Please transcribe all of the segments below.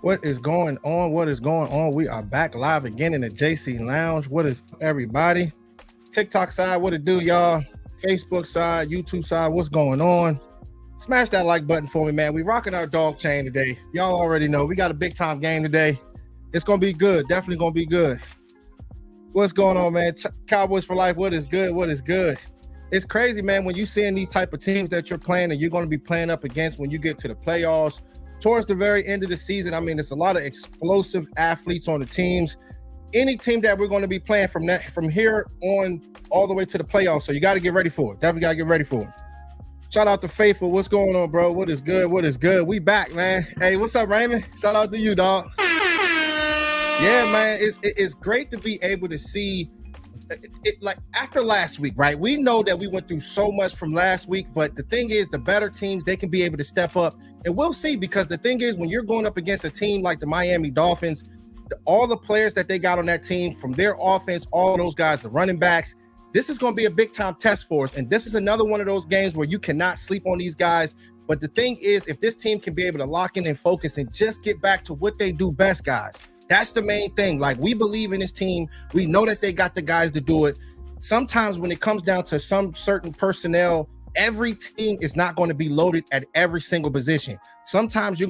What is going on? What is going on? We are back live again in the JC Lounge. What is everybody? TikTok side, what it do, y'all? Facebook side, YouTube side, what's going on? Smash that like button for me, man. We rocking our dog chain today. Y'all already know we got a big time game today. It's gonna be good. Definitely gonna be good. What's going on, man? Cowboys for life. What is good? What is good? It's crazy, man, when you seeing these type of teams that you're playing and you're going to be playing up against when you get to the playoffs. Towards the very end of the season, I mean, it's a lot of explosive athletes on the teams. Any team that we're going to be playing from here on all the way to the playoffs. So you got to get ready for it. Definitely got to get ready for it. Shout out to Faithful. What's going on, bro? What is good? What is good? We back, man. Hey, what's up, Raymond? Shout out to you, dog. Yeah, man. It's great to be able to see it like after last week, right? We know that we went through so much from last week, but the thing is, the better teams, they can be able to step up. And we'll see, because the thing is, when you're going up against a team like the Miami Dolphins, all the players that they got on that team, from their offense, all those guys, the running backs, this is going to be a big-time test for us. And this is another one of those games where you cannot sleep on these guys. But the thing is, if this team can be able to lock in and focus and just get back to what they do best, guys, that's the main thing. Like, we believe in this team. We know that they got the guys to do it. Sometimes when it comes down to some certain personnel, every team is not going to be loaded at every single position. Sometimes it's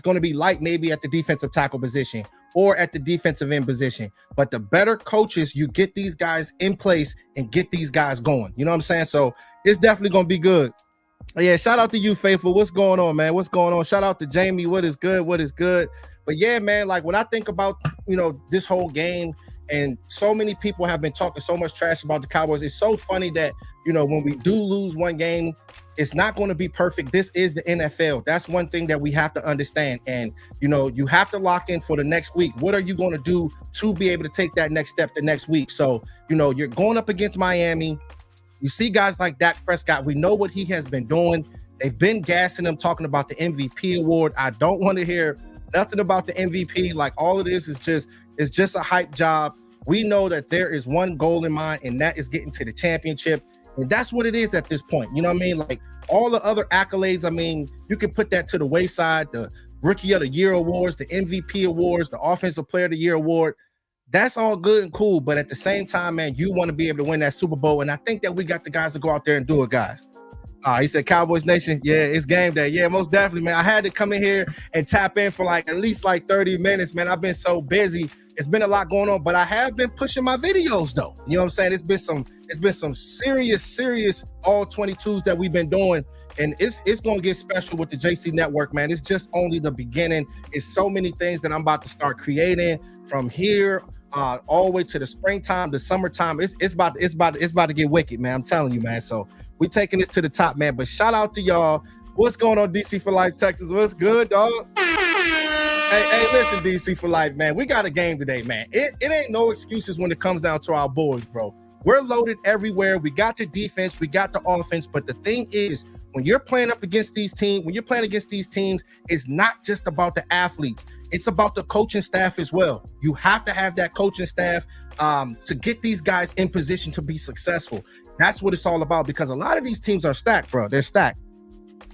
going to be light maybe at the defensive tackle position or at the defensive end position. But the better coaches, you get these guys in place and get these guys going. You know what I'm saying? So it's definitely going to be good. Yeah, shout out to you, Faithful. What's going on, man? What's going on? Shout out to Jamie. What is good? What is good? But yeah, man, like when I think about, this whole game, and so many people have been talking so much trash about the Cowboys. It's so funny that, when we do lose one game, it's not going to be perfect. This is the NFL. That's one thing that we have to understand. And, you have to lock in for the next week. What are you going to do to be able to take that next step the next week? So, you're going up against Miami. You see guys like Dak Prescott. We know what he has been doing. They've been gassing him, talking about the MVP award. I don't want to hear nothing about the MVP. Like, all of this is just a hype job. We know that there is one goal in mind, and that is getting to the championship. And that's what it is at this point. You know what I mean? Like, all the other accolades, I mean, you can put that to the wayside. The Rookie of the Year awards, the MVP awards, the Offensive Player of the Year award. That's all good and cool. But at the same time, man, you want to be able to win that Super Bowl. And I think that we got the guys to go out there and do it, guys. He said Cowboys Nation. Yeah, it's game day. Yeah, most definitely, man. I had to come in here and tap in for at least 30 minutes, man. I've been so busy. It's been a lot going on, but I have been pushing my videos though. You know what I'm saying? It's been some serious all 22s that we've been doing. And it's going to get special with the JC Network, man. It's just only the beginning. It's so many things that I'm about to start creating from here all the way to the springtime, the summertime. It's about to get wicked, man. I'm telling you, man. So we're taking this to the top, man. But shout out to y'all. What's going on, DC for Life, Texas? What's good, dog? Hey, listen, DC for Life, man. We got a game today, man. It ain't no excuses when it comes down to our boys, bro. We're loaded everywhere. We got the defense, we got the offense. But the thing is, when you're playing against these teams, it's not just about the athletes. It's about the coaching staff as well. You have to have that coaching staff to get these guys in position to be successful. That's what it's all about, because a lot of these teams are stacked, bro. They're stacked.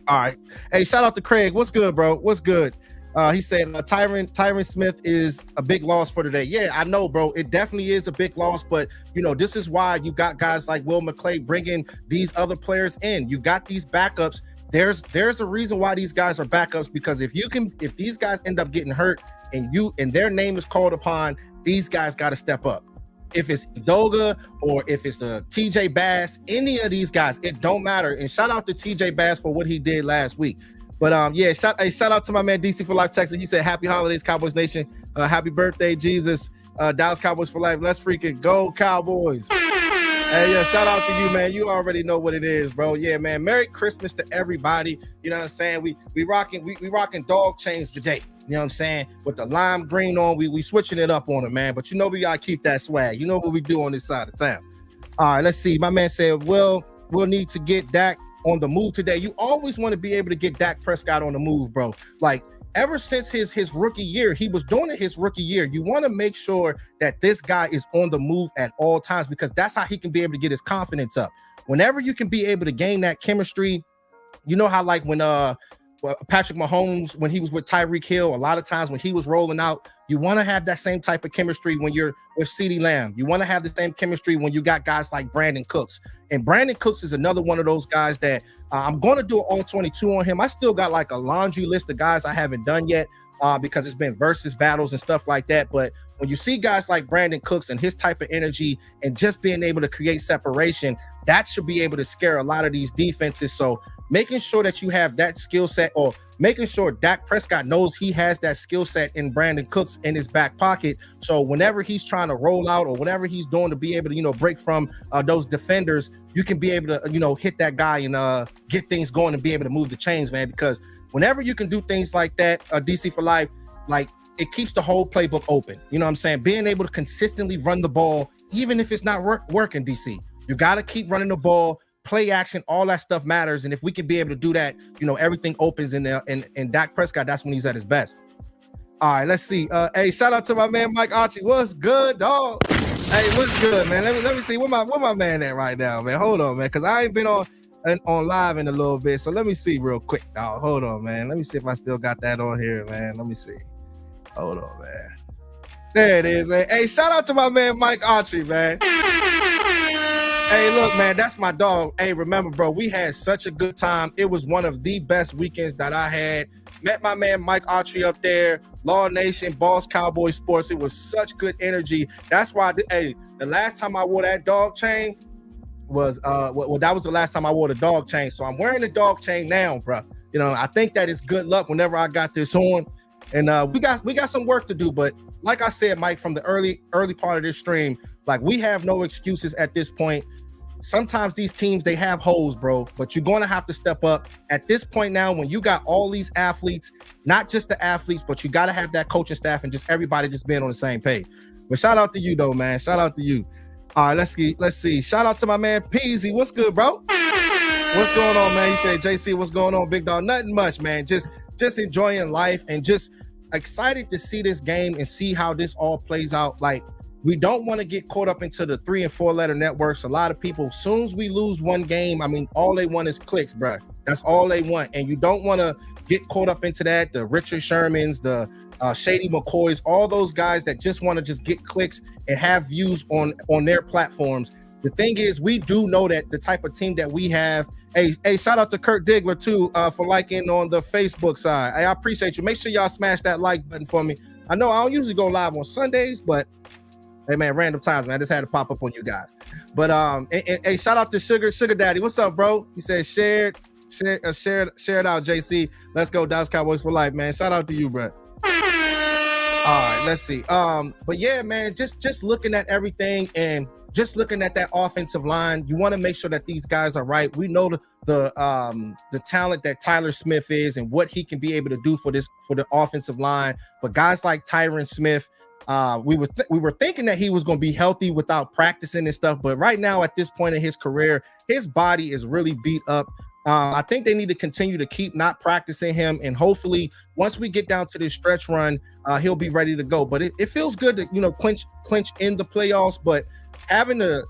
All right. Hey, shout out to Craig. What's good, bro? What's good? He said Tyron Smith is a big loss for today. Yeah, I know, bro. It definitely is a big loss, but this is why you got guys like Will McClay bringing these other players in. You got these backups. There's a reason why these guys are backups, because if these guys end up getting hurt and their name is called upon, these guys got to step up. If it's Doga or if it's a TJ Bass, any of these guys, it don't matter. And shout out to TJ Bass for what he did last week. But yeah, shout out to my man DC for Life Texas. He said, "Happy holidays, Cowboys Nation. Happy birthday, Jesus. Dallas Cowboys for life. Let's freaking go, Cowboys." Hey, yeah, shout out to you, man. You already know what it is, bro. Yeah, man. Merry Christmas to everybody. You know what I'm saying? We rocking dog chains today. You know what I'm saying? With the lime green on, we switching it up on it, man. But we gotta keep that swag. You know what we do on this side of town. All right, let's see. My man said, we'll need to get Dak on the move today. You always want to be able to get Dak Prescott on the move, bro. Like, ever since his rookie year, he was doing it his rookie year. You want to make sure that this guy is on the move at all times, because that's how he can be able to get his confidence up. Whenever you can be able to gain that chemistry, you know how like when Patrick Mahomes, when he was with Tyreek Hill, a lot of times when he was rolling out, you want to have that same type of chemistry when you're with CeeDee Lamb. You want to have the same chemistry when you got guys like Brandon Cooks. And Brandon Cooks is another one of those guys that I'm going to do an all 22 on him. I still got like a laundry list of guys I haven't done yet because it's been versus battles and stuff like that. But when you see guys like Brandon Cooks and his type of energy and just being able to create separation, that should be able to scare a lot of these defenses. So making sure that you have that skill set, or making sure Dak Prescott knows he has that skill set in Brandon Cooks in his back pocket. So whenever he's trying to roll out or whatever he's doing to be able to, break from those defenders, you can be able to, hit that guy and get things going and be able to move the chains, man. Because whenever you can do things like that, DC for life, like it keeps the whole playbook open. You know what I'm saying? Being able to consistently run the ball, even if it's not working, DC, you got to keep running the ball. Play action, all that stuff matters. And if we can be able to do that, everything opens in there. And Dak Prescott, that's when he's at his best. All right, let's see. Hey, shout out to my man Mike Archie. What's good, dog? Hey, what's good, man? Let me see where my man at right now, man. Hold on, man, because I ain't been on live in a little bit. So let me see real quick, dog. Hold on, man. Let me see if I still got that on here, man. Let me see. Hold on, man. There it is. Hey, shout out to my man Mike Archie, man. Hey, look, man, that's my dog. Hey, remember, bro, we had such a good time. It was one of the best weekends that I had. Met my man Mike Archie up there, Law Nation, Boss Cowboys Sports. It was such good energy. That's why, the last time I wore that dog chain was, that was the last time I wore the dog chain. So I'm wearing the dog chain now, bro. I think that is good luck whenever I got this on. And we got some work to do, but like I said, Mike, from the early part of this stream, like we have no excuses at this point. Sometimes these teams, they have holes, bro, but you're going to have to step up at this point now when you got all these athletes, not just the athletes, but you got to have that coaching staff and just everybody just being on the same page. But shout out to you, though, man. Shout out to you. All right, let's see. Shout out to my man Peasy. What's good, bro? What's going on, man? He said, JC, what's going on, big dog? Nothing much, man. Just enjoying life and just excited to see this game and see how this all plays out. Like, we don't want to get caught up into the 3 and 4 letter networks. A lot of people, as soon as we lose one game, I mean, all they want is clicks, bro. That's all they want. And you don't want to get caught up into that. The Richard Shermans, the Shady McCoys, all those guys that just want to just get clicks and have views on their platforms. The thing is, we do know that the type of team that we have. Hey, shout out to Kurt Diggler, too, for liking on the Facebook side. I appreciate you. Make sure y'all smash that like button for me. I know I don't usually go live on Sundays, but hey, man, random times, man. I just had to pop up on you guys. But hey, shout out to Sugar Daddy. What's up, bro? He said share it out, JC. Let's go, Dallas Cowboys for life, man. Shout out to you, bro. All right, let's see. But yeah, man, just looking at everything and just looking at that offensive line, you want to make sure that these guys are right. We know the talent that Tyler Smith is and what he can be able to do for the offensive line. But guys like Tyron Smith, we were thinking that he was going to be healthy without practicing and stuff, but right now at this point in his career, his body is really beat up. I think they need to continue to keep not practicing him, and hopefully once we get down to this stretch run, he'll be ready to go. But it feels good to clinch in the playoffs, but having to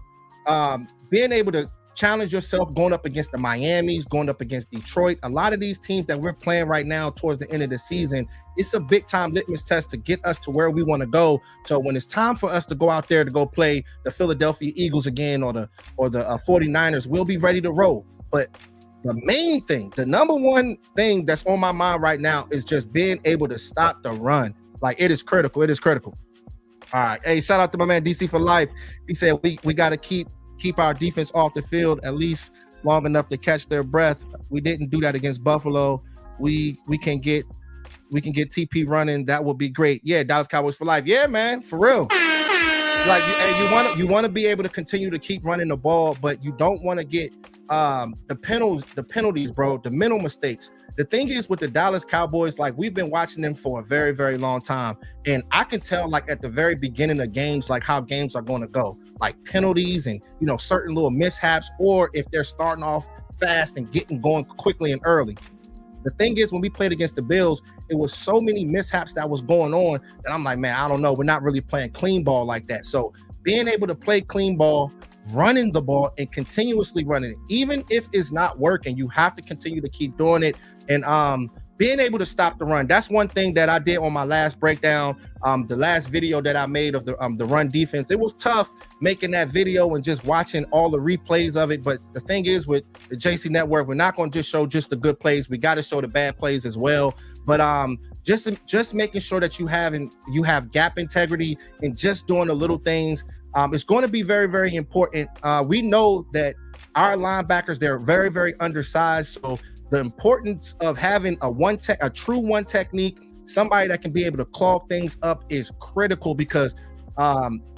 being able to challenge yourself going up against the Miamis, going up against Detroit, a lot of these teams that we're playing right now towards the end of the season, it's a big time litmus test to get us to where we want to go. So when it's time for us to go out there to go play the Philadelphia Eagles again or the 49ers, we'll be ready to roll. But the main thing, the number one thing that's on my mind right now is just being able to stop the run. Like, it is critical. It is critical. All right. Hey, shout out to my man DC for life. He said we got to keep our defense off the field at least long enough to catch their breath. We didn't do that against Buffalo. We can get TP running. That would be great. Yeah, Dallas Cowboys for life. Yeah, man, for real. Like, you want to be able to continue to keep running the ball, but you don't want to get the penalties, bro, the mental mistakes. The thing is with the Dallas Cowboys, like, we've been watching them for a very, very long time. And I can tell, like, at the very beginning of games, like, how games are going to go, like penalties and, certain little mishaps, or if they're starting off fast and getting going quickly and early. The thing is, when we played against the Bills, it was so many mishaps that was going on that I'm like, man, I don't know. We're not really playing clean ball like that. So being able to play clean ball, running the ball and continuously running it, even if it's not working, you have to continue to keep doing it. And being able to stop the run. That's one thing that I did on my last breakdown, the last video that I made of the run defense. It was tough making that video and just watching all the replays of it. But the thing is, with the JC Network, we're not going to just show just the good plays. We got to show the bad plays as well. But just making sure that you have gap integrity and just doing the little things. It's going to be very, very important. We know that our linebackers, they're very, very undersized. So the importance of having a true one technique, somebody that can be able to clog things up, is critical, because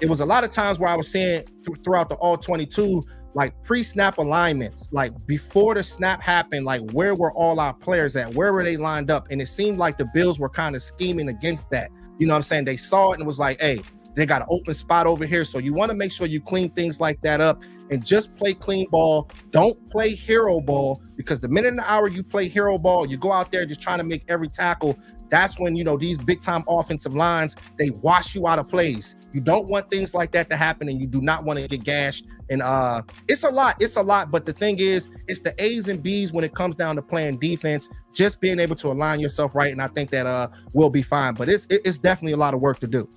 it was a lot of times where I was seeing throughout the all 22, like pre-snap alignments, like before the snap happened, like where were all our players at? Where were they lined up? And it seemed like the Bills were kind of scheming against that. You know what I'm saying? They saw it and it was like, hey, they got an open spot over here. So you want to make sure you clean things like that up and just play clean ball. Don't play hero ball, because the minute and the hour you play hero ball, you go out there just trying to make every tackle. That's when, these big time offensive lines, they wash you out of plays. You don't want things like that to happen, and you do not want to get gashed. And it's a lot. But the thing is, it's the A's and B's when it comes down to playing defense, just being able to align yourself right. And I think that we'll be fine, but it's definitely a lot of work to do.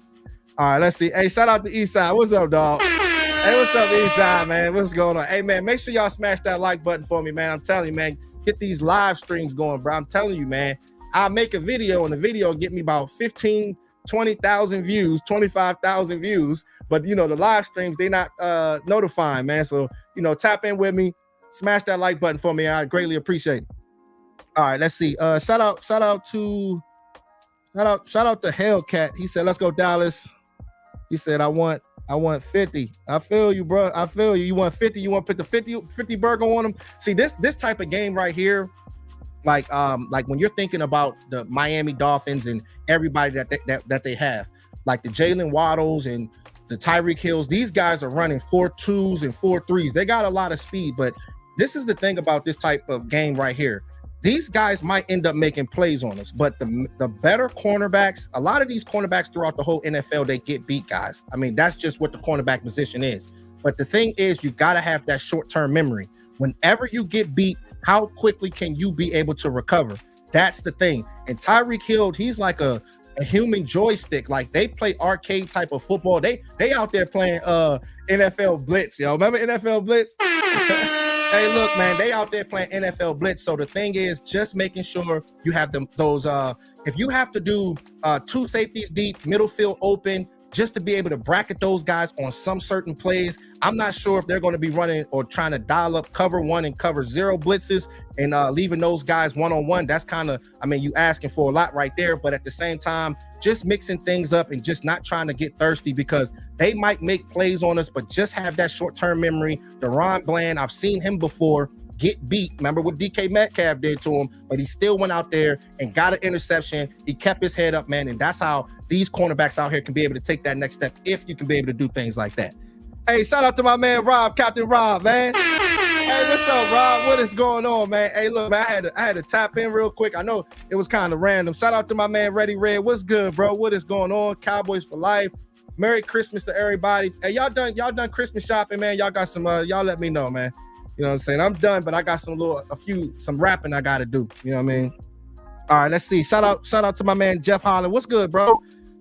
All right, let's see. Hey, shout out to Eastside. What's up, dog? Hey, what's up, Eastside, man? What's going on? Hey, man, make sure y'all smash that like button for me, man. I'm telling you, man, get these live streams going, bro. I'm telling you, man. I'll make a video, and the video get me about 15, 20,000 views, 25,000 views. But, the live streams, they not notifying, man. So, tap in with me. Smash that like button for me. I greatly appreciate it. All right, let's see. Shout out to Hellcat. He said, let's go, Dallas. He said, I want 50. I feel you, bro. I feel you. You want 50? You want to put the 50 burger on them? See, this type of game right here, like when you're thinking about the Miami Dolphins and everybody that they have, like the Jalen Waddles and the Tyreek Hills, these guys are running 4.2s and 4.3s. They got a lot of speed, but this is the thing about this type of game right here. These guys might end up making plays on us, but the better cornerbacks, a lot of these cornerbacks throughout the whole NFL, they get beat, guys. I mean, that's just what the cornerback position is. But the thing is, you got to have that short-term memory. Whenever you get beat, how quickly can you be able to recover? That's the thing. And Tyreek Hill, he's like a human joystick. Like, they play arcade type of football. They out there playing NFL Blitz, yo. Remember NFL Blitz? Hey, look, man, they out there playing NFL Blitz. So the thing is, just making sure you have those. If you have to do 2 safeties deep, middle field open, just to be able to bracket those guys on some certain plays, I'm not sure if they're going to be running or trying to dial up cover 1 and cover 0 blitzes and leaving those guys one-on-one. That's kind of, you asking for a lot right there. But at the same time, just mixing things up and just not trying to get thirsty, because they might make plays on us, but just have that short-term memory. Deron Bland, I've seen him before get beat. Remember what DK Metcalf did to him, but he still went out there and got an interception. He kept his head up, man, and that's how these cornerbacks out here can be able to take that next step, if you can be able to do things like that. Hey, shout out to my man Rob, Captain Rob, man. Hey, what's up, Rob? What is going on, man? Hey, look, man, I had to tap in real quick. I know it was kind of random. Shout out to my man Ready Red. What's good, bro? What is going on? Cowboys for life. Merry Christmas to everybody. Hey, y'all done Christmas shopping, man? Y'all got some y'all let me know, man. You know what I'm saying? I'm done, but I got some rapping I gotta do. You know what I mean? All right, let's see. Shout out to my man Jeff Holland. What's good, bro?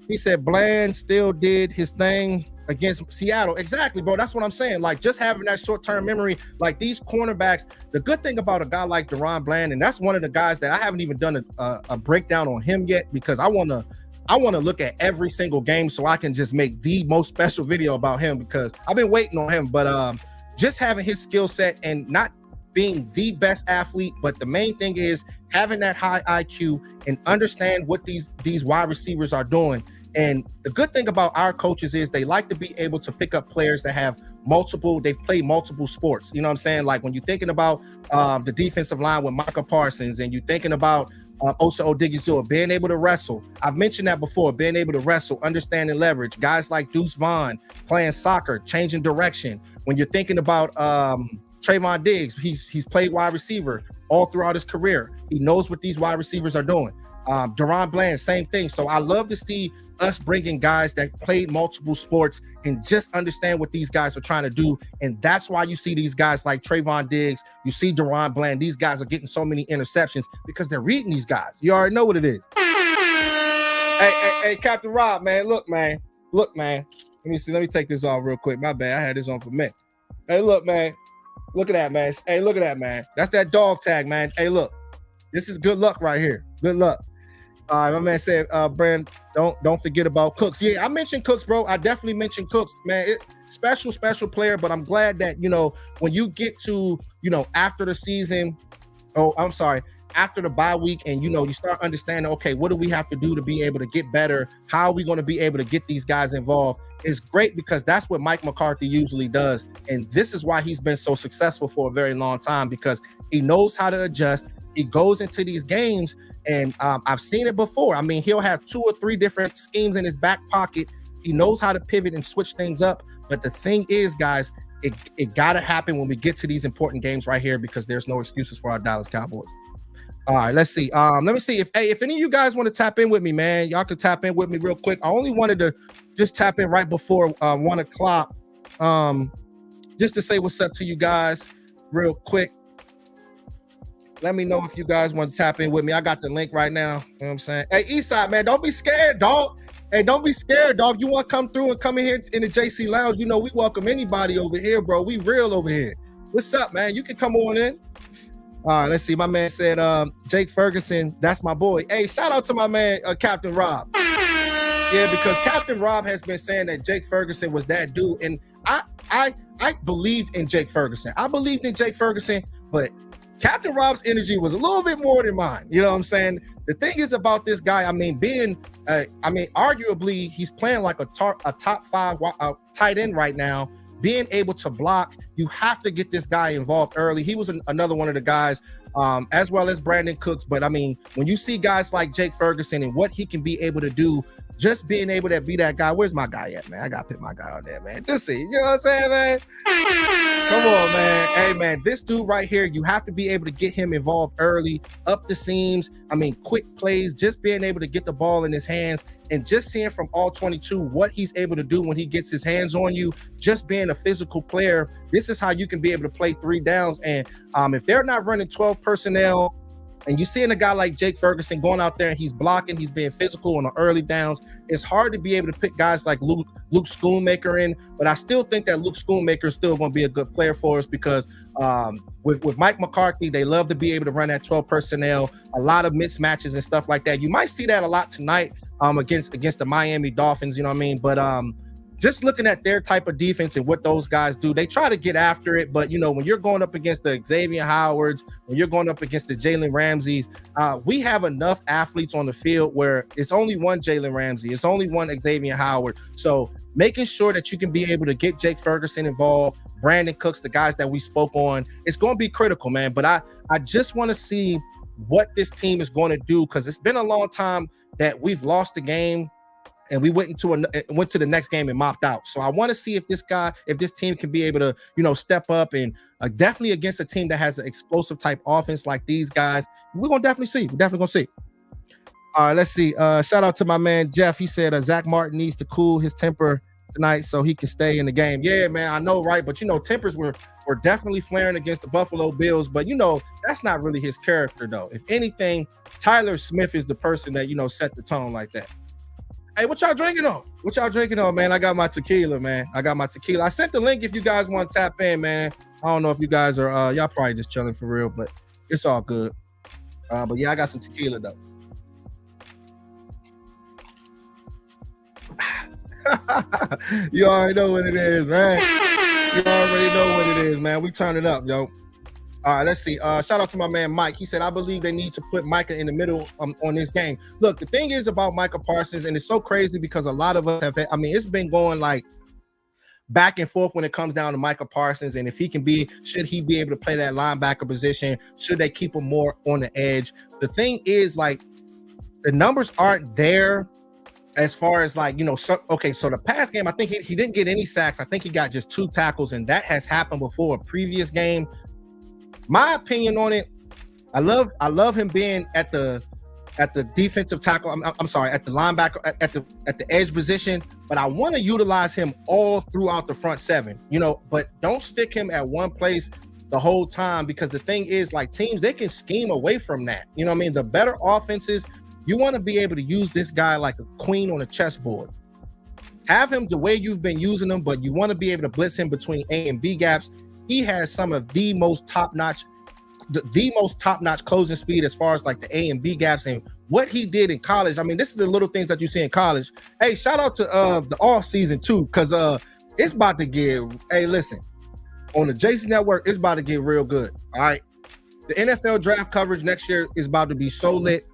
He said Bland still did his thing against Seattle. Exactly, bro. That's what I'm saying. Like, just having that short-term memory, like these cornerbacks. The good thing about a guy like Deron Bland, and that's one of the guys that I haven't even done a breakdown on him yet, because I want to look at every single game so I can just make the most special video about him, because I've been waiting on him. But just having his skill set and not being the best athlete, but the main thing is having that high IQ and understand what these wide receivers are doing. And the good thing about our coaches is they like to be able to pick up players that have they've played multiple sports. You know what I'm saying? Like when you're thinking about the defensive line with Micah Parsons, and you're thinking about Osa Odigizua being able to wrestle. I've mentioned that before, being able to wrestle, understanding leverage. Guys like Deuce Vaughn playing soccer, changing direction. When you're thinking about Trayvon Diggs, he's played wide receiver all throughout his career. He knows what these wide receivers are doing. Deron Bland, same thing. So I love to see us bringing guys that played multiple sports and just understand what these guys are trying to do. And that's why you see these guys like Trayvon Diggs, you see Deron Bland, these guys are getting so many interceptions because they're reading these guys. You already know what it is. Hey, Captain Rob, man, look, man. Let me see. Let me take this off real quick. My bad. I had this on for a minute. Hey, look, man. Look at that, man. Hey, look at that, man. That's that dog tag, man. Hey, look. This is good luck right here. Good luck. All right, my man said, Brand, don't forget about Cooks. Yeah, I mentioned Cooks, bro. I definitely mentioned Cooks, man. Special player, but I'm glad that, when you get to, after the season, after the bye week and, you start understanding, okay, what do we have to do to be able to get better? How are we going to be able to get these guys involved? It's great because that's what Mike McCarthy usually does. And this is why he's been so successful for a very long time, because he knows how to adjust. He goes into these games, and I've seen it before. I mean, he'll have 2 or 3 different schemes in his back pocket. He knows how to pivot and switch things up. But the thing is, guys, it got to happen when we get to these important games right here, because there's no excuses for our Dallas Cowboys. All right, let's see. Let me see if any of you guys want to tap in with me, man. Y'all can tap in with me real quick. I only wanted to just tap in right before 1 o'clock, just to say what's up to you guys real quick. Let me know if you guys want to tap in with me. I got the link right now. You know what I'm saying? Hey, Eastside, man, don't be scared, dog. Hey, don't be scared, dog. You want to come through and come in here in the JC Lounge? We welcome anybody over here, bro. We real over here. What's up, man? You can come on in. All right, let's see. My man said, Jake Ferguson, that's my boy. Hey, shout out to my man, Captain Rob. Yeah, because Captain Rob has been saying that Jake Ferguson was that dude. And I believed in Jake Ferguson. But Captain Rob's energy was a little bit more than mine. You know what I'm saying? The thing is about this guy, arguably he's playing like a top 5 tight end right now, being able to block. You have to get this guy involved early. He was another one of the guys, as well as Brandon Cooks. But when you see guys like Jake Ferguson and what he can be able to do, just being able to be that guy. Where's my guy at, man? I got to put my guy on there, man. Just see. You know what I'm saying, man? Come on, man. Hey, man, this dude right here, you have to be able to get him involved early, up the seams. Quick plays, just being able to get the ball in his hands and just seeing from all 22 what he's able to do when he gets his hands on you, just being a physical player. This is how you can be able to play 3 downs. And if they're not running 12 personnel, and you're seeing a guy like Jake Ferguson going out there and he's blocking, he's being physical on the early downs, it's hard to be able to pick guys like Luke Schoonmaker in. But I still think that Luke Schoonmaker is still going to be a good player for us, because with Mike McCarthy, they love to be able to run that 12 personnel, a lot of mismatches and stuff like that. You might see that a lot tonight against the Miami Dolphins, you know what I mean? But just looking at their type of defense and what those guys do, they try to get after it. But, when you're going up against the Xavier Howards, when you're going up against the Jalen Ramseys, we have enough athletes on the field where it's only one Jalen Ramsey. It's only one Xavier Howard. So making sure that you can be able to get Jake Ferguson involved, Brandon Cooks, the guys that we spoke on, it's going to be critical, man. But I just want to see what this team is going to do, because it's been a long time that we've lost the game and we went to the next game and mopped out. So I want to see if this team can be able to, step up, and definitely against a team that has an explosive type offense like these guys. We're going to definitely see. We're definitely going to see. All right, let's see. Shout out to my man, Jeff. He said Zach Martin needs to cool his temper tonight so he can stay in the game. Yeah, man, I know, right? But, tempers were definitely flaring against the Buffalo Bills. But, that's not really his character, though. If anything, Tyler Smith is the person that, set the tone like that. Hey, what y'all drinking on? Man? I got my tequila, man. I sent the link if you guys want to tap in, man. I don't know if you guys are, y'all probably just chilling for real, but it's all good. But yeah, I got some tequila, though. You already know what it is, man. We turn it up, yo. All right, let's see. Shout out to my man Mike. He said, I believe they need to put Micah in the middle on this game. Look, the thing is about Micah Parsons, and it's so crazy because a lot of us have, it's been going like back and forth when it comes down to Micah Parsons, and if should he be able to play that linebacker position? Should they keep him more on the edge? The thing is, like, the numbers aren't there as far as so the past game, I think he didn't get any sacks. I think he got just 2 tackles, and that has happened before a previous game. My opinion on it, I love him being at the at the defensive tackle. I'm sorry, at the linebacker, at the edge position. But I want to utilize him all throughout the front seven, but don't stick him at one place the whole time, because the thing is, like, teams, they can scheme away from that. You know what I mean? The better offenses, you want to be able to use this guy like a queen on a chessboard. Have him the way you've been using him, but you want to be able to blitz him between A and B gaps. He has some of the most top-notch closing speed as far as like the A and B gaps, and what he did in college. I mean, this is the little things that you see in college. Hey, shout out to the off season too, because it's about to get, hey, listen, on the JC Network, it's about to get real good. All right. The NFL draft coverage next year is about to be so lit.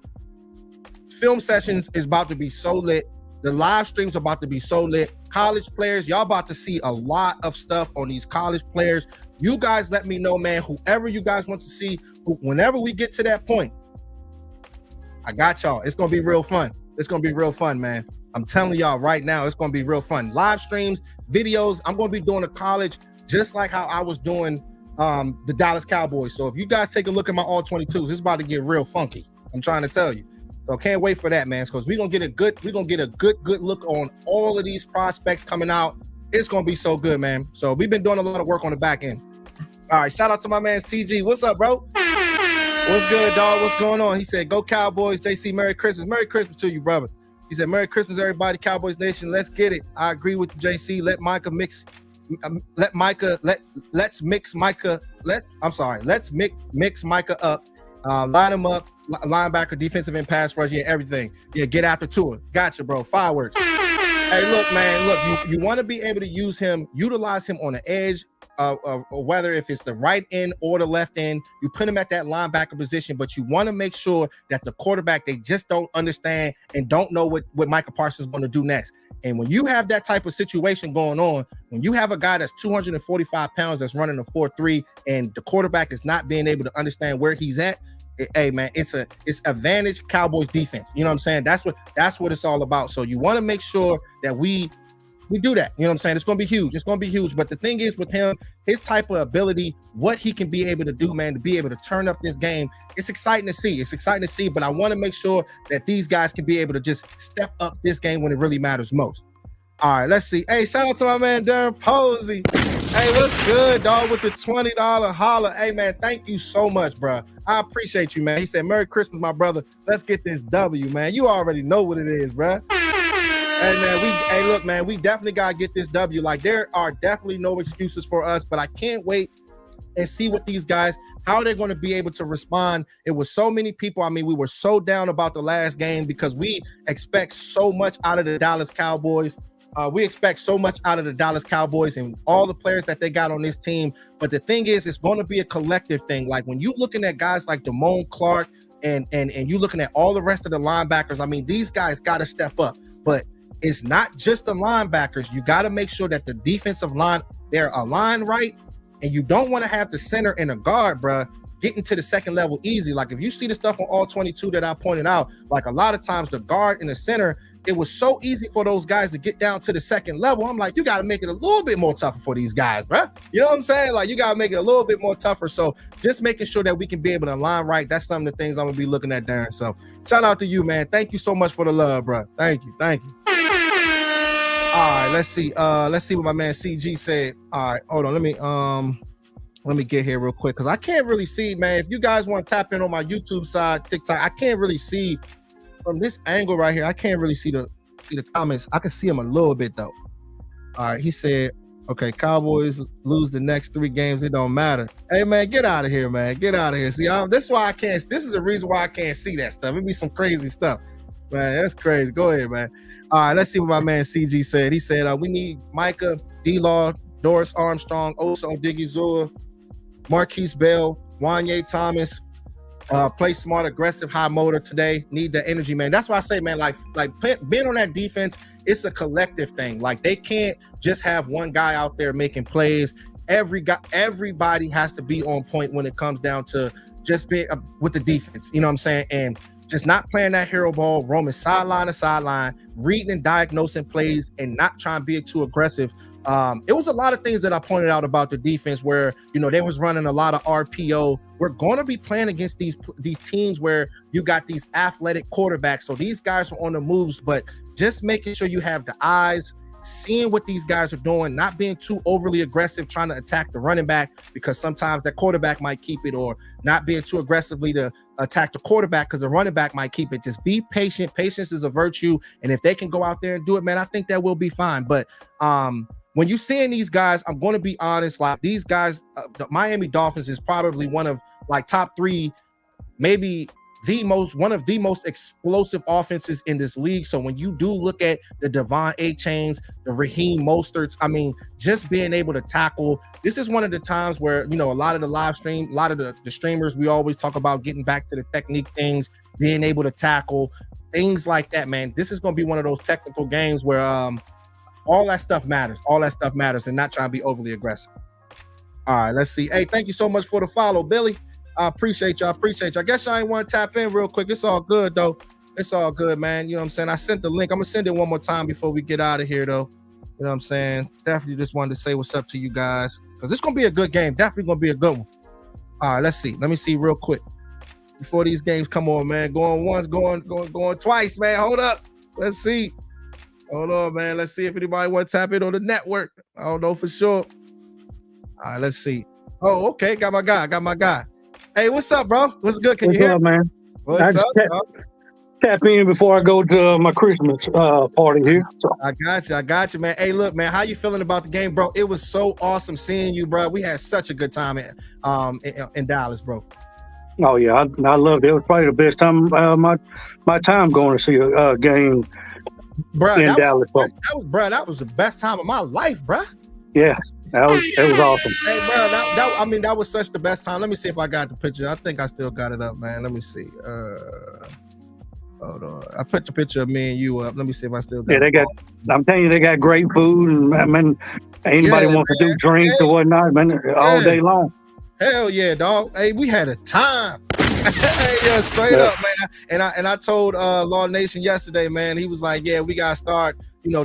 Film sessions is about to be so lit. The live streams are about to be so lit. College players, y'all about to see a lot of stuff on these college players. You guys let me know, man, whoever you guys want to see, whenever we get to that point, I got y'all. It's going to be real fun. It's going to be real fun, man. I'm telling y'all right now, it's going to be real fun. Live streams, videos. I'm going to be doing a college just like how I was doing the Dallas Cowboys. So if you guys take a look at my all 22s, it's about to get real funky. I'm trying to tell you. So can't wait for that, man, because we're gonna get a good look on all of these prospects coming out. It's gonna be so good, man. So we've been doing a lot of work on the back end. All right, shout out to my man CG. What's up, bro? What's good, dog? What's going on? He said, go Cowboys. JC, Merry Christmas. Merry Christmas to you, brother. He said, Merry Christmas, everybody. Cowboys Nation, let's get it. I agree with JC. Let's mix Micah up. Line him up, linebacker, defensive and pass rush, everything. Get after Tua. Gotcha, bro. Fireworks. Hey, look, man, you want to be able to utilize him on the edge, whether if it's the right end or the left end, you put him at that linebacker position, but you want to make sure that the quarterback, they just don't understand and don't know what Micah Parsons is going to do next. And when you have that type of situation going on, when you have a guy that's 245 pounds that's running a 4.3 and the quarterback is not being able to understand where he's at, hey, man, it's advantage Cowboys defense. You know what I'm saying? That's what it's all about. So you want to make sure that we do that. You know what I'm saying? It's going to be huge. It's going to be huge. But the thing is with him, his type of ability, what he can be able to do, man, to be able to turn up this game, it's exciting to see. But I want to make sure that these guys can be able to just step up this game when it really matters most. All right, let's see. Hey, shout out to my man, Darren Posey. Hey, what's good, dog, with the $20 holler? Hey, man, thank you so much, bro. I appreciate you, man. He said, Merry Christmas, my brother. Let's get this W, man. You already know what it is, bro. Hey, man, look, man, we definitely got to get this W. Like, there are definitely no excuses for us, but I can't wait and see what these guys, how they're going to be able to respond. It was so many people. I mean, we were so down about the last game because we expect so much out of the Dallas Cowboys. We expect so much out of the Dallas Cowboys and all the players that they got on this team. But the thing is, it's going to be a collective thing. Like when you looking at guys like Damone Clark and you looking at all the rest of the linebackers, I mean, these guys got to step up. But it's not just the linebackers. You got to make sure that the defensive line, they're aligned right. And you don't want to have the center and a guard, bro, getting to the second level easy. Like if you see the stuff on all 22 that I pointed out, like a lot of times the guard and the center, it was so easy for those guys to get down to the second level. I'm like, you got to make it a little bit more tougher for these guys, bro. You know what I'm saying? Like you got to make it a little bit more tougher. So just making sure that we can be able to align right. That's some of the things I'm going to be looking at, Darren. So shout out to you, man. Thank you so much for the love, bro. Thank you. All right, let's see. Let's see what my man CG said. All right, hold on. Let me get here real quick because I can't really see, man. If you guys want to tap in on my YouTube side, TikTok, I can't really see from this angle right here. I can't really see the comments. I can see them a little bit though. All right, he said, okay, Cowboys lose the next 3 games. It don't matter. Hey, man, get out of here, man. Get out of here. See, this is why I can't. This is the reason why I can't see that stuff. It be some crazy stuff, man. That's crazy. Go ahead, man. All right, let's see what my man CG said. He said, we need Micah, D-Law, Doris Armstrong, Osa Odigizua, Marquise Bell, Wanye Thomas, play smart, aggressive, high motor today. Need the energy, man. That's why I say, man, like being on that defense, it's a collective thing. Like they can't just have one guy out there making plays. Everybody has to be on point when it comes down to just being with the defense. You know what I'm saying? And just not playing that hero ball, roaming sideline to sideline, reading and diagnosing plays, and not trying to be too aggressive. It was a lot of things that I pointed out about the defense where, they was running a lot of RPO. We're going to be playing against these teams where you got these athletic quarterbacks. So these guys are on the moves, but just making sure you have the eyes, seeing what these guys are doing, not being too overly aggressive, trying to attack the running back because sometimes that quarterback might keep it, or not being too aggressively to attack the quarterback because the running back might keep it. Just be patient. Patience is a virtue. And if they can go out there and do it, man, I think that will be fine. But when you're seeing these guys, I'm going to be honest, like these guys, the Miami Dolphins is probably one of like top three, maybe one of the most explosive offenses in this league. So when you do look at the Devon A-Chains, the Raheem Mosterts, I mean, just being able to tackle, this is one of the times where, a lot of the live stream, a lot of the streamers, we always talk about getting back to the technique things, being able to tackle, things like that, man. This is going to be one of those technical games where all that stuff matters. All that stuff matters, and not trying to be overly aggressive. All right, let's see. Hey, thank you so much for the follow, Billy. I appreciate you. I guess y'all ain't want to tap in real quick. It's all good, though. It's all good, man. You know what I'm saying? I sent the link. I'm going to send it one more time before we get out of here, though. You know what I'm saying? Definitely just wanted to say what's up to you guys, because it's going to be a good game. Definitely going to be a good one. All right, let's see. Let me see real quick before these games come on, man. Going once, going twice, man. Hold up. Let's see. Hold on, man. Let's see if anybody want to tap in on the network. I don't know for sure. All right, let's see. Oh, okay. Got my guy. Hey, what's up, bro? What's good? Can you hear? What's up, man? What's up, bro? Tap in before I go to my Christmas party here. So. I got you, man. Hey, look, man, how you feeling about the game, bro? It was so awesome seeing you, bro. We had such a good time in Dallas, bro. Oh yeah, I loved it. It was probably the best time my time going to see a game in Dallas. That was the best time of my life, bro. Yeah, it was awesome. Hey, bro, that was such the best time. Let me see if I got the picture. I think I still got it up, man. Let me see. Hold on. I put the picture of me and you up. Let me see if I still got it. I'm telling you, they got great food, and I mean, anybody wants to do drinks or whatnot, man, all day long. Hell yeah, dog. Hey, we had a time. Yeah, straight up, man. And I told Law Nation yesterday, man, he was like, yeah, we gotta start,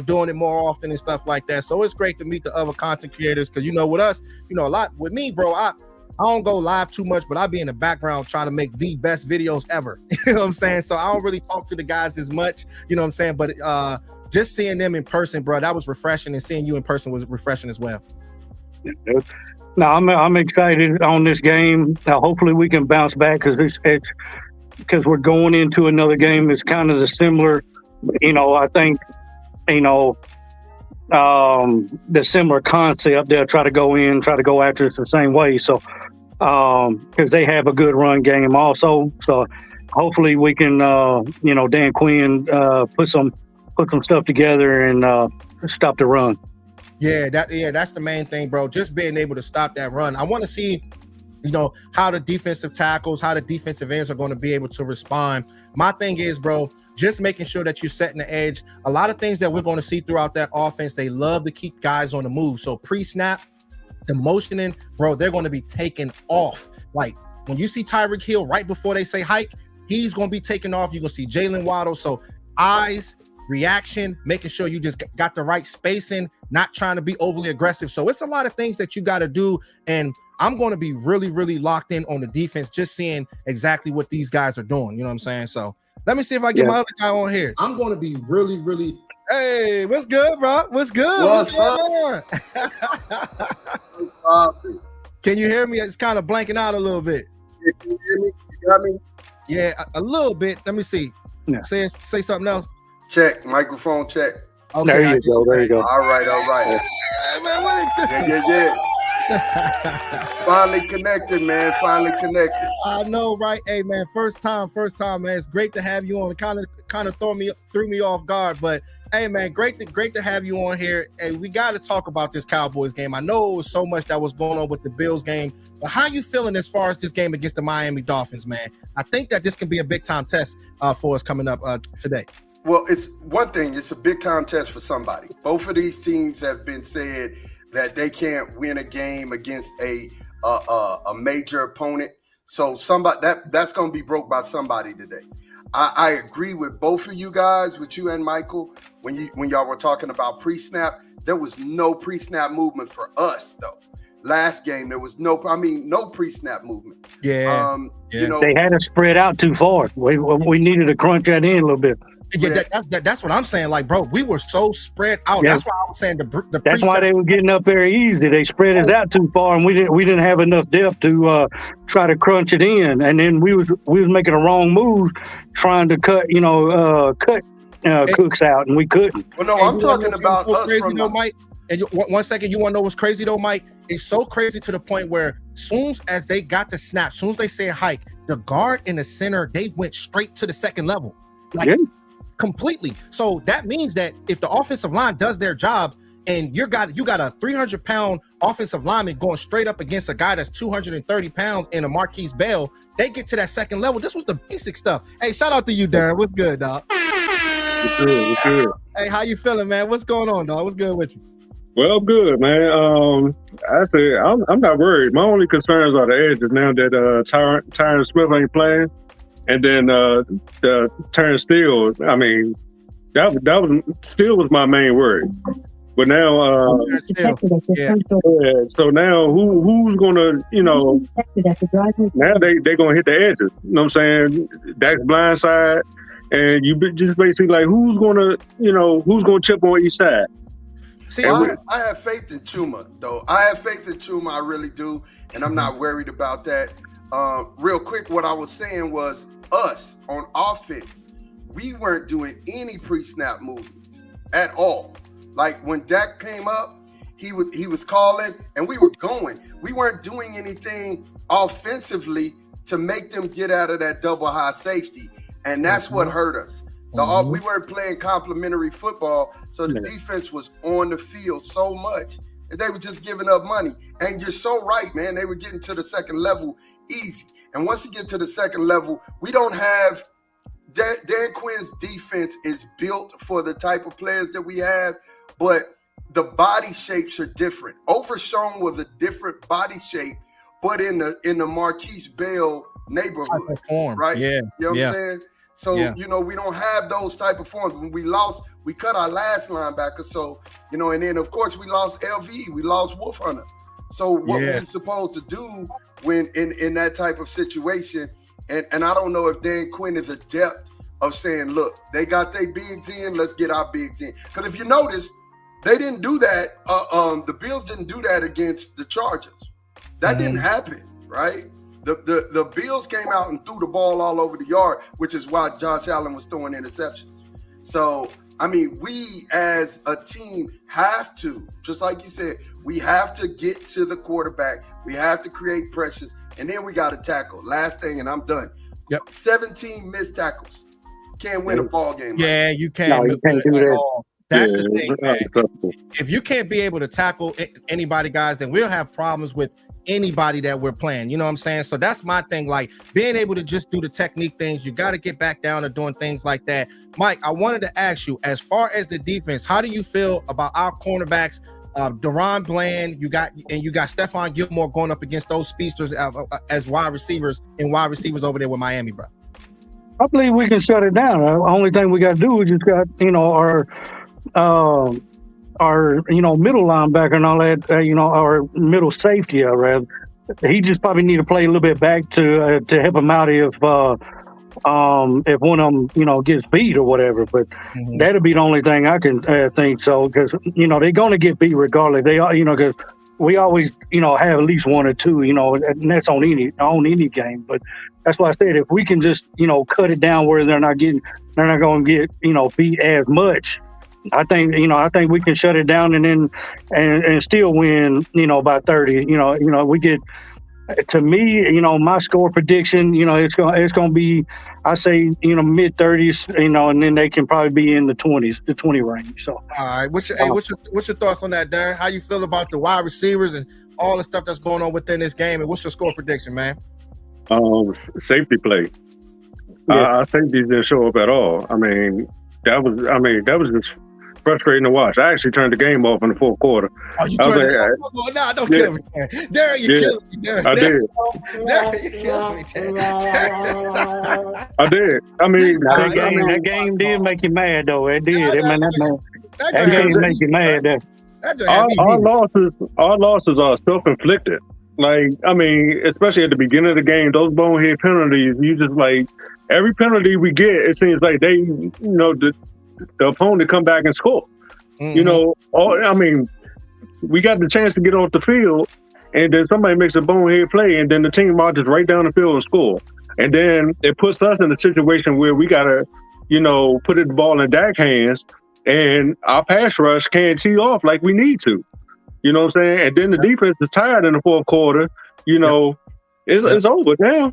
doing it more often and stuff like that. So it's great to meet the other content creators, because with us, a lot with me, bro, I don't go live too much, but I be in the background trying to make the best videos ever. You know what I'm saying? So I don't really talk to the guys as much, you know what I'm saying? But just seeing them in person, bro, that was refreshing, and seeing you in person was refreshing as well. No, I'm excited on this game. Now, hopefully we can bounce back, because we're going into another game that's kind of the similar, I think, the similar concept. They'll try to go after us the same way. So, because they have a good run game also. So hopefully we can, Dan Quinn put some stuff together and stop the run. Yeah, that's the main thing, bro. Just being able to stop that run. I want to see, how the defensive tackles, how the defensive ends are going to be able to respond. My thing is, bro, just making sure that you're setting the edge. A lot of things that we're going to see throughout that offense, they love to keep guys on the move. So pre-snap, the motioning, bro, they're going to be taken off. Like when you see Tyreek Hill right before they say hike, he's going to be taken off. You're going to see Jalen Waddle. So eyes, reaction, making sure you just got the right spacing, not trying to be overly aggressive. So it's a lot of things that you got to do. And I'm going to be really, really locked in on the defense, just seeing exactly what these guys are doing. You know what I'm saying? So let me see if I get my other guy on here. I'm going to be really, really. Hey, what's good, bro? What's good? What's up? Can you hear me? It's kind of blanking out a little bit. Yeah, can you hear me? You got me? Yeah, a little bit. Let me see. Yeah. Say something else. Check. Microphone check. Okay, there you go. All right. Hey, man, what Yeah. Finally connected, man. I know, right? Hey, man, first time, man. It's great to have you on. It kind of threw me off guard, but hey, man, great to have you on here. Hey, we got to talk about this Cowboys game. I know it was so much that was going on with the Bills game, but how you feeling as far as this game against the Miami Dolphins, man? I think that this can be a big time test for us coming up today. Well, it's one thing. It's a big time test for somebody. Both of these teams have been said that they can't win a game against a major opponent. So somebody that's going to be broke by somebody today. I agree with both of you guys, with you and Michael, when y'all were talking about pre-snap. There was no pre-snap movement for us though. Last game there was no pre-snap movement. Yeah, they had to spread out too far. We needed to crunch that in a little bit. Yeah, that's what I'm saying. Like, bro, we were so spread out. Yeah. That's why I was saying the That's why they were getting up there easy. They spread us out too far, and we didn't have enough depth to try to crunch it in. And then we was making the wrong moves, trying to cut Cooks out, and we couldn't. Well, no, I'm talking about us crazy from though, Mike. And 1 second, you want to know what's crazy though, Mike? It's so crazy to the point where soon as they got the snap, soon as they said hike, the guard in the center, they went straight to the second level. Like, completely. So that means that if the offensive line does their job and you got a 300-pound offensive lineman going straight up against a guy that's 230 pounds in a Marquise Bell, they get to that second level. This was the basic stuff. Hey, shout out to you, Darren. What's good, dog? What's good? Hey, how you feeling, man? What's going on, dog? What's good with you? Well, good, man. I say I'm not worried. My only concerns are the edges now that Tyron Smith ain't playing. And then the Terrence Steele, I mean, that was my main worry. But now, so now who's gonna, now they gonna hit the edges. You know what I'm saying? That's blindside, and you just basically like who's gonna chip on each side. See, I have faith in Chuma, though. I have faith in Chuma, I really do, and I'm not worried about that. Real quick, what I was saying was us on offense, we weren't doing any pre-snap movements at all. Like when Dak came up, he was calling, and we were going. We weren't doing anything offensively to make them get out of that double high safety, and that's what hurt us. We weren't playing complimentary football, so the defense was on the field so much that they were just giving up money. And you're so right, man. They were getting to the second level easy. And once you get to the second level, we don't have Dan Quinn's defense is built for the type of players that we have, but the body shapes are different. Overshown was a different body shape, but in the Marquise Bell neighborhood, right? Yeah, you know what I'm saying? So, we don't have those type of forms. When we cut our last linebacker. So, and then of course we lost LV, we lost Wolf Hunter. So what we're supposed to do when in that type of situation, and I don't know if Dan Quinn is adept of saying, look, they got their bigs in, let's get our bigs in. Because if you notice, they didn't do that. The Bills didn't do that against the Chargers. That didn't happen, right? The Bills came out and threw the ball all over the yard, which is why Josh Allen was throwing interceptions. So, I mean, we as a team have to, just like you said, we have to get to the quarterback. We have to create pressures, and then we got to tackle. Last thing, and I'm done. 17 missed tackles. Can't win a ball game. Yeah, you can't. No, you can't do that. That's the thing, man. If you can't be able to tackle anybody, guys, then we'll have problems with anybody that we're playing. You know what I'm saying? So that's my thing. Like being able to just do the technique things, you got to get back down to doing things like that. Mike, I wanted to ask you, as far as the defense, how do you feel about our cornerbacks? Deron Bland, you got Stephon Gilmore going up against those speedsters as wide receivers over there with Miami, bro. I believe we can shut it down. The only thing we got to do, we just got, our middle linebacker and all that, our middle safety, rather. He just probably need to play a little bit back to help him out if one of them, gets beat or whatever. But that'll be the only thing I can think so, because, they're going to get beat regardless. They are, because we always, have at least one or two, and that's on any game. But that's why I said, if we can just, cut it down where they're not going to get, beat as much. I think we can shut it down and then and still win, by 30. We get, to me, my score prediction, it's gonna be, I say, mid 30s, and then they can probably be in the 20s, the 20 range. So, all right, what's your thoughts on that, Darren? How you feel about the wide receivers and all the stuff that's going on within this game, and what's your score prediction, man? Safety play. Our safety didn't show up at all. That was just frustrating to watch. I actually turned the game off in the fourth quarter. Oh, you I was turned it like, off? Oh, no, don't kill me, man. Darren, you killing me. I did. Darren, you killing me. I did. I mean, That game did make you mad, though. It did. That game make you mad. Our losses are self-inflicted. Like, I mean, especially at the beginning of the game, those bonehead penalties, you just like, every penalty we get, it seems like they, you know, the opponent come back and score. Mm-hmm. You know, I mean, we got the chance to get off the field, and then somebody makes a bonehead play, and then the team marches right down the field and score. And then it puts us in a situation where we got to, you know, put the ball in Dak's hands, and our pass rush can't tee off like we need to. You know what I'm saying? And then the defense is tired in the fourth quarter. You know, it's over now.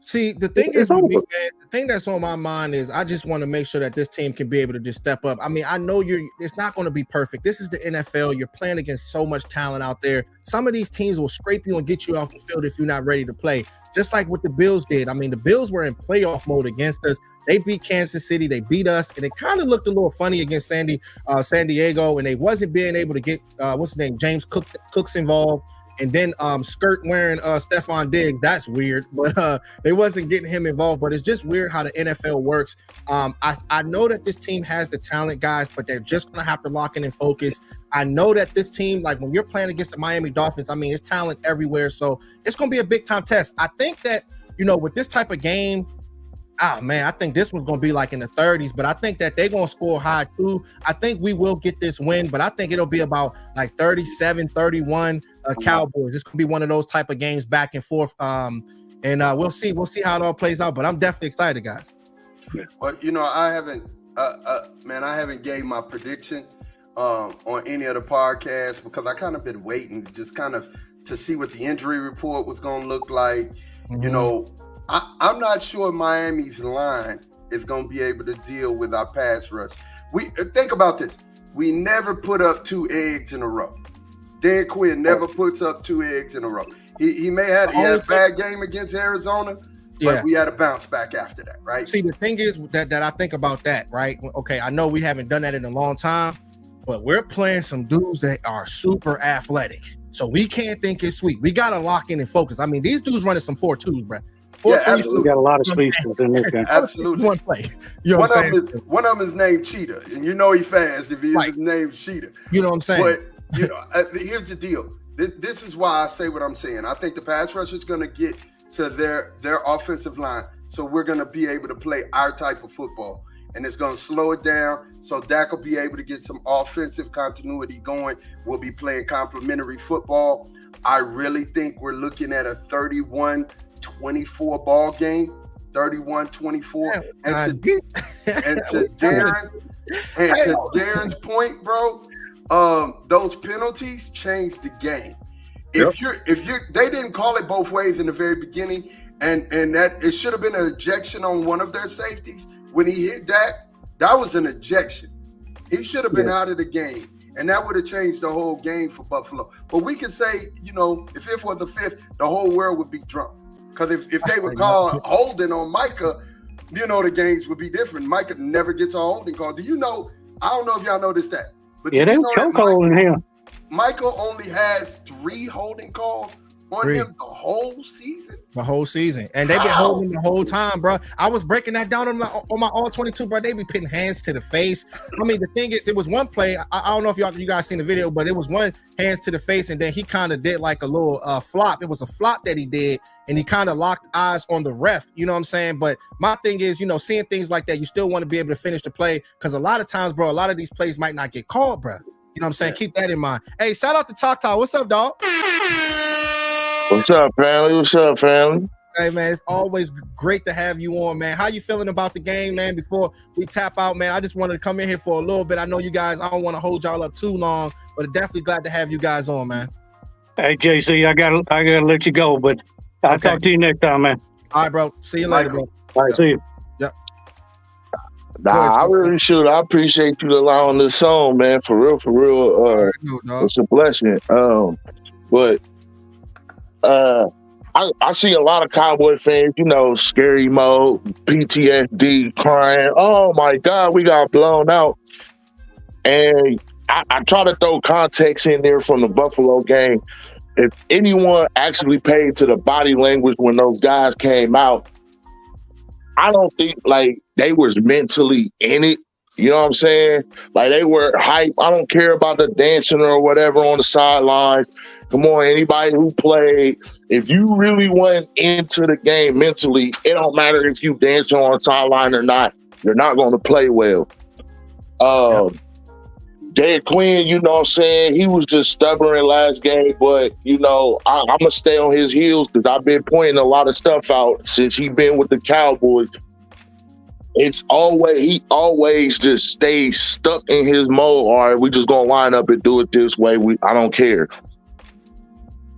See, the thing is, with me, man, the thing that's on my mind is I just want to make sure that this team can be able to just step up. I mean, I know it's not going to be perfect. This is the NFL. You're playing against so much talent out there. Some of these teams will scrape you and get you off the field if you're not ready to play, just like what the Bills did. I mean, the Bills were in playoff mode against us. They beat Kansas City. They beat us, and it kind of looked a little funny against San Diego, and they wasn't being able to get what's his name, James Cooks involved, and then Skirt wearing Stephon Diggs. That's weird, but they wasn't getting him involved. But it's just weird how the NFL works. I know that this team has the talent, guys, but they're just gonna have to lock in and focus. I know that this team, like when you're playing against the Miami Dolphins, I mean, it's talent everywhere, so it's gonna be a big time test. I think that, you know, with this type of game, oh man, I think this one's gonna be like in the 30s, but I think that they're gonna score high too. I think we will get this win, but I think it'll be about like 37-31 Cowboys. This could be one of those type of games back and forth. And we'll see how it all plays out. But I'm definitely excited, guys. Well, you know, I haven't gave my prediction on any of the podcasts because I kind of been waiting just kind of to see what the injury report was gonna look like. Mm-hmm. You know, I'm not sure Miami's line is going to be able to deal with our pass rush. We think about this. We never put up 2 eggs in a row. Dan Quinn never puts up 2 eggs in a row. He had a bad game against Arizona, but we had a bounce back after that, right? See, the thing is that I think about that, right? Okay, I know we haven't done that in a long time, but we're playing some dudes that are super athletic. So we can't think it's sweet. We got to lock in and focus. I mean, these dudes running some 4.2s, bro. Absolutely. We got a lot of speeches in this game. Absolutely. One play. You know one of them is named Cheetah, and you know he fast if he is named Cheetah. You know what I'm saying? But, you know, here's the deal. This is why I say what I'm saying. I think the pass rush is going to get to their offensive line, so we're going to be able to play our type of football, and it's going to slow it down so Dak will be able to get some offensive continuity going. We'll be playing complementary football. I really think we're looking at a 31-24 ball game, 31-24. And to Darren's point, bro, those penalties change the game. If they didn't call it both ways in the very beginning, and that it should have been an ejection on one of their safeties when he hit Dak, that was an ejection. He should have been out of the game. And that would have changed the whole game for Buffalo. But we could say, you know, if it was the 5th, the whole world would be drunk. Because if they would call holding on Micah, you know, the games would be different. Micah never gets a holding call. Do you know? I don't know if y'all noticed that. But they choke holding him. Michael only has 3 holding calls on him the whole season. The whole season. And they've been holding the whole time, bro. I was breaking that down on my all 22, bro. They be putting hands to the face. I mean, the thing is, it was one play. I don't know if you guys seen the video, but it was one hands to the face, and then he kind of did like a little flop. It was a flop that he did, and he kind of locked eyes on the ref. You know what I'm saying? But my thing is, you know, seeing things like that, you still want to be able to finish the play, because a lot of times, bro, a lot of these plays might not get called, bro. You know what I'm saying? Keep that in mind. Hey, shout out to Choctaw. What's up, dog? What's up, family? Hey, man, it's always great to have you on, man. How you feeling about the game, man? Before we tap out, man, I just wanted to come in here for a little bit. I know you guys, I don't want to hold y'all up too long, but definitely glad to have you guys on, man. Hey, JC, I gotta let you go, but I'll talk to you next time, man. All right, bro. See you later, bro. All right, see you. Yep. Nah, I really should. I appreciate you allowing this on, man. For real. It's a blessing. But I see a lot of Cowboy fans, you know, scary mode, PTSD, crying. Oh my God, we got blown out. And I try to throw context in there from the Buffalo game. If anyone actually paid to the body language when those guys came out, I don't think like they was mentally in it. You know what I'm saying? Like they were hype. I don't care about the dancing or whatever on the sidelines. Come on, anybody who played, if you really went into the game mentally, it don't matter if you dancing on the sideline or not. You're not going to play well. Dan Quinn, you know what I'm saying? He was just stubborn last game, but, you know, I'm going to stay on his heels because I've been pointing a lot of stuff out since he been with the Cowboys. He always just stays stuck in his mode. All right, we just going to line up and do it this way. I don't care.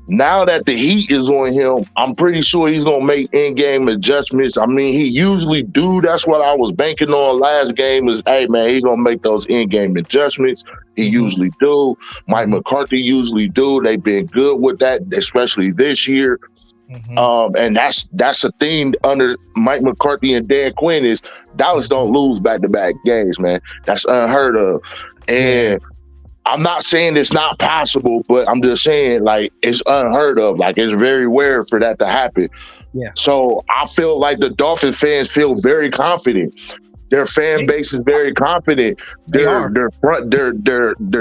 Now that the heat is on him, I'm pretty sure he's going to make in-game adjustments. I mean, he usually do. That's what I was banking on last game is, hey, man, he's going to make those in-game adjustments. He usually do. Mike McCarthy usually do. They've been good with that, especially this year. And that's a theme under Mike McCarthy and Dan Quinn is Dallas don't lose back-to-back games, man. That's unheard of. And I'm not saying it's not possible, but I'm just saying, like, it's unheard of. Like, it's very rare for that to happen. Yeah. So I feel like the Dolphins fans feel very confident. Their fan base is very confident. Their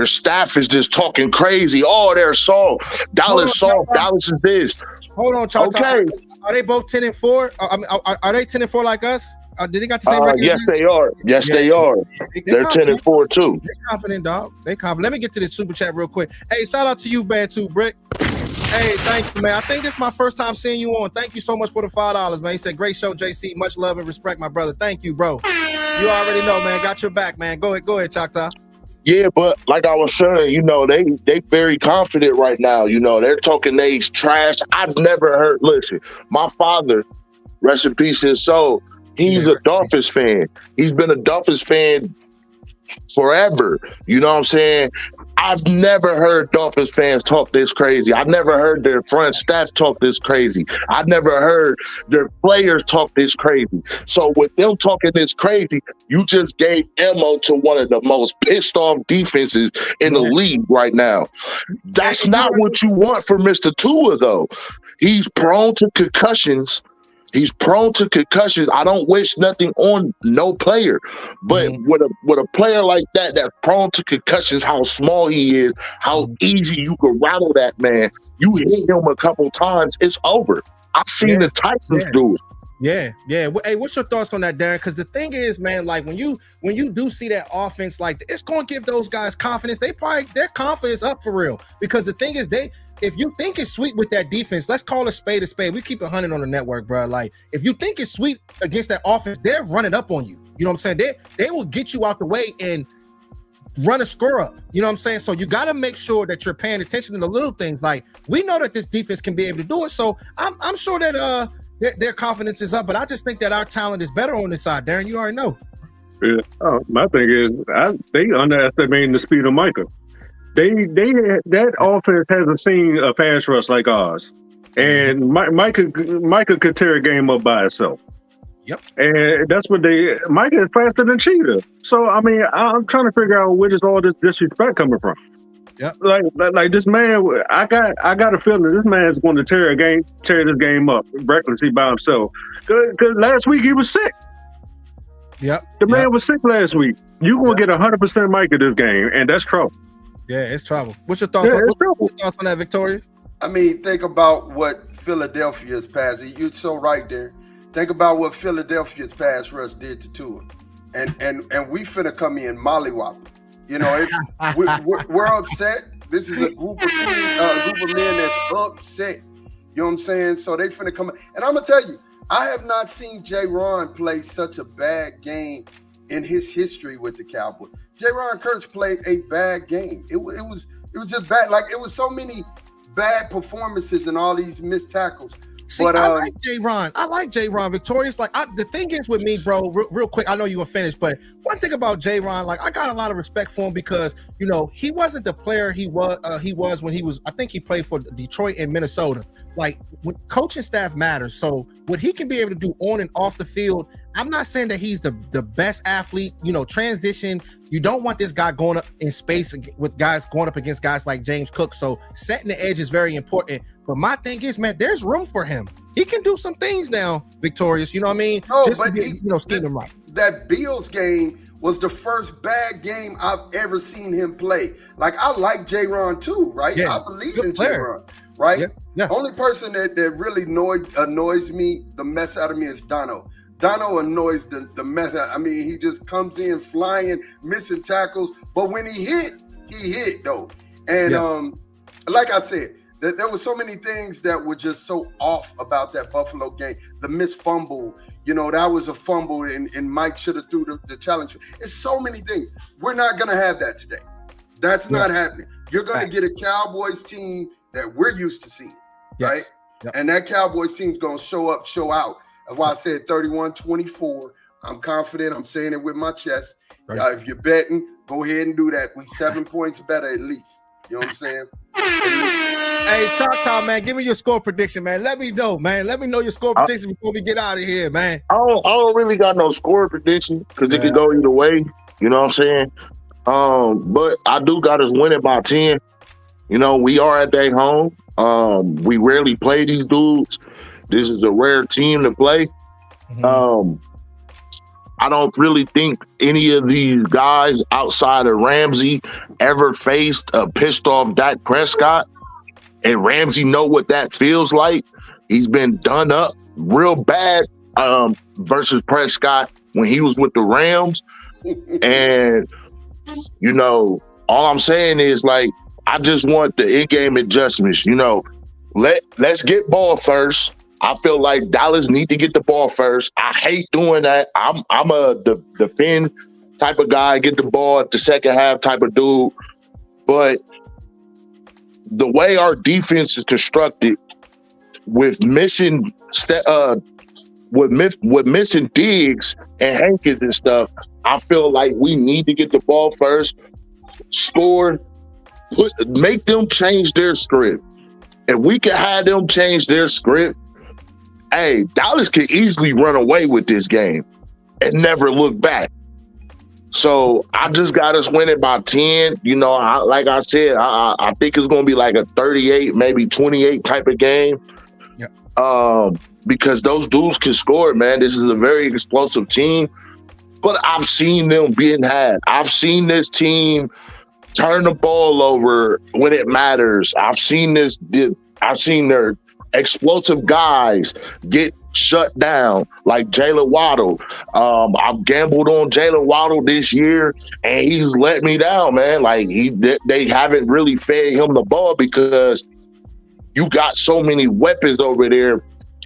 staff is just talking crazy. Oh, they're soft. Dallas soft. Dallas is this. Hold on, Charles. Okay. Are they both 10-4? Are they 10-4 like us? Did they got the same record? Yes, they are. Yes, they are. They're 10-4 too. They're confident, dog. They confident. Let me get to this super chat real quick. Hey, shout out to you, Bantu Brick. Hey, thank you, man. I think this is my first time seeing you on. Thank you so much for the $5, man. He said, great show, JC. Much love and respect, my brother. Thank you, bro. You already know, man. Got your back, man. Go ahead, Choctaw. Yeah, but like I was saying, you know, they very confident right now. You know, they're talking they trash. I've never heard. Listen, my father, rest in peace his soul. He's a Dolphins fan. He's been a Dolphins fan forever. You know what I'm saying? I've never heard Dolphins fans talk this crazy. I've never heard their front staff talk this crazy. I've never heard their players talk this crazy. So with them talking this crazy, you just gave ammo to one of the most pissed off defenses in the league right now. That's not what you want for Mr. Tua, though. He's prone to concussions. I don't wish nothing on no player, but with a player like that that's prone to concussions, how small he is, how easy you can rattle that man. You hit him a couple times, it's over. I've seen the Titans do it. Yeah. Hey, what's your thoughts on that, Darren? Because the thing is, man, like when you do see that offense, like it's going to give those guys confidence. Their confidence up for real. Because the thing is, if you think it's sweet with that defense, let's call a spade a spade. We keep it 100 on the network, bro. Like if you think it's sweet against that offense, they're running up on you. You know what I'm saying? They will get you out the way and run a score up. You know what I'm saying? So you got to make sure that you're paying attention to the little things. Like we know that this defense can be able to do it. So I'm sure that their confidence is up, but I just think that our talent is better on this side. Darren, you already know. Yeah. My thing is, they underestimating the speed of Micah. That offense hasn't seen a pass rush like ours, and Micah could tear a game up by itself. Yep. And that's what Micah is faster than Cheetah. So I mean, I'm trying to figure out where does all this disrespect coming from. Yep. Like this man, I got a feeling this man's going to tear this game up recklessly by himself. Because last week he was sick. Yep. The man was sick last week. You gonna get 100% Micah this game, and that's trouble. Yeah, it's trouble. What's your thoughts? What's your thoughts on that, Victorious? I mean, think about what Philadelphia's pass. You're so right there. Think about what Philadelphia's pass rush did to Tua, and we finna come in mollywop. You know, we're upset. This is a group of men that's upset. You know what I'm saying? So they finna come in. And I'm gonna tell you, I have not seen J-Ron play such a bad game in his history with the Cowboys. J-Ron Kurtz played a bad game. It was just bad. Like it was so many bad performances and all these missed tackles. See, but I like J-Ron. I like J-Ron. Victorious. Like the thing is with me, bro. Real quick, I know you were finished, but one thing about J-Ron, like I got a lot of respect for him because you know he wasn't the player he was when he was. I think he played for Detroit and Minnesota. like when coaching staff matters. So what he can be able to do on and off the field, I'm not saying that he's the best athlete, transition. You don't want this guy going up in space with guys going up against guys like James Cook. So setting the edge is very important. But my thing is, man, there's room for him. He can do some things now, Victorious. You know what I mean? No, Just but scheme him right. That Bills game was the first bad game I've ever seen him play. Like, I like J-Ron too, right? Yeah, I believe good in player. J-Ron, right? Yeah. Only person that really annoys me, the mess out of me, is Dono. Dono annoys the mess out. I mean, he just comes in flying, missing tackles. But when he hit though. And like I said, there were so many things that were just so off about that Buffalo game. The missed fumble, that was a fumble, and Mike should have threw the challenge. It's so many things. We're not going to have that today. That's not happening. You're going to get a Cowboys team that we're used to seeing, right? Yep. And that Cowboys team's going to show up, show out. That's why I said 31-24. I'm confident. I'm saying it with my chest. Right. If you're betting, go ahead and do that. We 7 points better at least. You know what I'm saying? Hey, Choctaw, man, give me your score prediction, man. Let me know, man. Let me know your score prediction before we get out of here, man. I don't really got no score prediction because it could go either way. You know what I'm saying? But I do got us winning by 10. We are at their home. We rarely play these dudes. This is a rare team to play. Mm-hmm. I don't really think any of these guys outside of Ramsey ever faced a pissed off Dak Prescott. And Ramsey know what that feels like. He's been done up real bad versus Prescott when he was with the Rams. And, all I'm saying is, like, I just want the in-game adjustments. Let's get ball first. I feel like Dallas need to get the ball first. I hate doing that. I'm a defend type of guy, get the ball at the second half type of dude. But the way our defense is constructed, with missing missing Diggs and Hankins and stuff, I feel like we need to get the ball first, score, make them change their script. If we can have them change their script, hey, Dallas could easily run away with this game and never look back. So I just got us winning by 10. Like I said, I think it's going to be like a 38, maybe 28 type of game. Yeah. Because those dudes can score, man. This is a very explosive team. But I've seen them being had. I've seen this team turn the ball over when it matters. I've seen their explosive guys get shut down, like Jalen Waddle. I've gambled on Jalen Waddle this year, and he's let me down, man. Like they haven't really fed him the ball because you got so many weapons over there.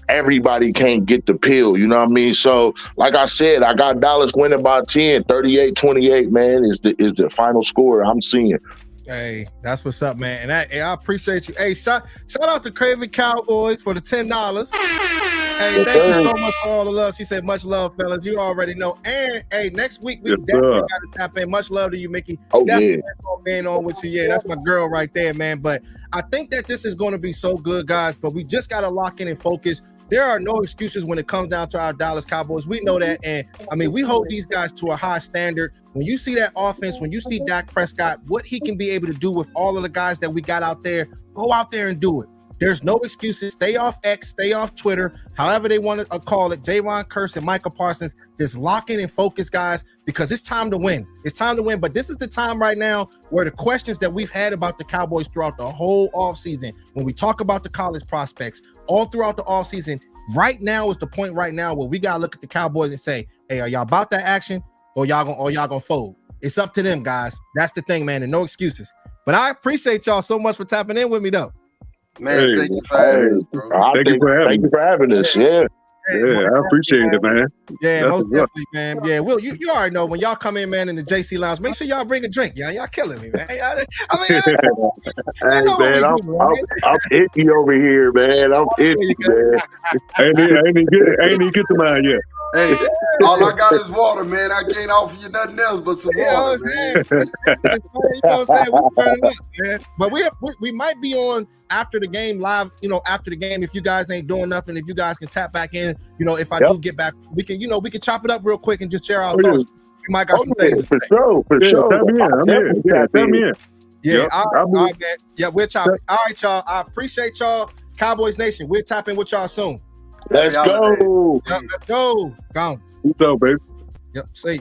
Everybody can't get the pill, you know what I mean? So, like I said, I got Dallas winning by 10, 38-28, man, is the final score I'm seeing. Hey, that's what's up, man. And I appreciate you. Hey, shout out to Craven Cowboys for the $10. Hey, thank you so much for all the love. She said, much love, fellas. You already know. And, hey, next week, we definitely got to tap in. Much love to you, Mickey. Oh, definitely being on with you. Yeah, that's my girl right there, man. But I think that this is going to be so good, guys. But we just got to lock in and focus. There are no excuses when it comes down to our Dallas Cowboys. We know that. And, I mean, we hold these guys to a high standard. When you see that offense, when you see Dak Prescott, what he can be able to do with all of the guys that we got out there, go out there and do it. There's no excuses. Stay off X, stay off Twitter, however they want to call it. J-Ron Curse and Michael Parsons, just lock in and focus, guys, because it's time to win. It's time to win. But this is the time right now where the questions that we've had about the Cowboys throughout the whole offseason, when we talk about the college prospects, all throughout the offseason, right now is the point right now where we got to look at the Cowboys and say, hey, are y'all about that action or y'all gonna fold? It's up to them, guys. That's the thing, man, and no excuses. But I appreciate y'all so much for tapping in with me, though. Man, thank you for having us, bro. Thank you for having us. Yeah. Yeah, I appreciate it, man. Yeah, most definitely, man. Yeah, Will, you already know when y'all come in, man, in the JC Lounge, make sure y'all bring a drink. Y'all killing me, man. Hey, man, I'm itchy over here, man. I'm itchy, man. I ain't even get to mine yet. Hey, all I got is water, man. I can't offer you nothing else but some water, man. You know what I'm saying? We turn it up, man. But we might be on after the game live, after the game, if you guys ain't doing nothing, if you guys can tap back in, if I do get back, we can chop it up real quick and just share our thoughts. We might got some things. For sure. Tap me in. I'm here. Yeah, tap me in. Yeah, Yep, all right, man. Yeah, we'll chop it. All right, y'all. I appreciate y'all. Cowboys Nation, we'll tap in with y'all soon. Let's go. Yep, let's go. Gone. What's up, baby? Yep, see.